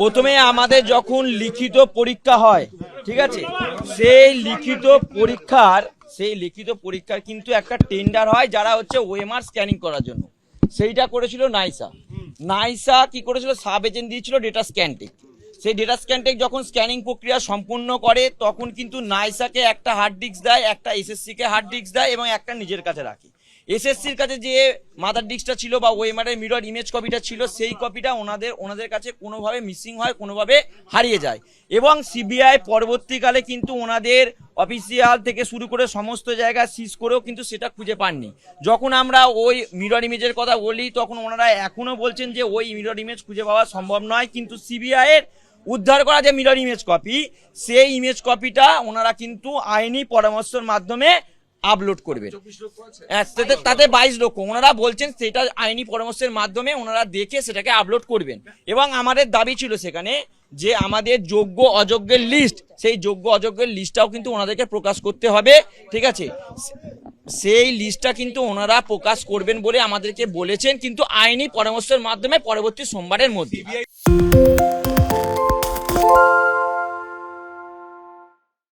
প্রথমে আমাদের যখন লিখিত পরীক্ষা হয়, ঠিক আছে, সেই লিখিত পরীক্ষার কিন্তু একটা টেন্ডার হয় যারা হচ্ছে ওএমআর স্ক্যানিং করার জন্য। সেইটা করেছিল নাইসা কি করেছিল, সাব এজেন্ট দিয়েছিল ডেটা স্ক্যানটেক। সেই ডেটা স্ক্যানটেক যখন স্ক্যানিং প্রক্রিয়া সম্পূর্ণ করে তখন কিন্তু নাইসাকে একটা হার্ড ডিস্ক দেয়, একটা এসএসসি কে হার্ড ডিস্ক দেয় এবং একটা নিজের কাছে রাখে। এসএসসির কাছে যে মাদার ডিস্কটা ছিল বা ওএমআর এর মিরর ইমেজ কপিটা ছিল, সেই কপিটা ওনাদের কাছে কোনোভাবে মিসিং হয়, কোনোভাবে হারিয়ে যায়। এবং সিবিআই পরবর্তীকালে কিন্তু ওনাদের অফিসিয়াল থেকে শুরু করে সমস্ত জায়গা সিজ করেও কিন্তু সেটা খুঁজে পাননি। যখন আমরা ওই মিরর ইমেজের কথা বলি তখন ওনারা এখনো বলছেন যে ওই মিরর ইমেজ খুঁজে পাওয়া সম্ভব নয়, কিন্তু সিবিআই এর উদ্ধার করা যে মিরর ইমেজ কপি, সেই ইমেজ কপিটা ওনারা কিন্তু আইনি পরামর্শের মাধ্যমে আপলোড করবেন। তাতে 22 লক্ষ ওনারা বলছেন সেটা আইনি পরামর্শের মাধ্যমে ওনারা দেখে সেটাকে আপলোড করবেন। এবং আমাদের দাবি ছিল সেখানে যে আমাদের যোগ্য অযোগ্যের লিস্ট, সেই যোগ্য অযোগ্যের লিস্টটাও কিন্তু ওনাদেরকে প্রকাশ করতে হবে, ঠিক আছে। সেই লিস্টটা কিন্তু ওনারা প্রকাশ করবেন বলে আমাদেরকে বলেছেন, কিন্তু আইনি পরামর্শের মাধ্যমে পরবর্তী সোমবারের মধ্যে।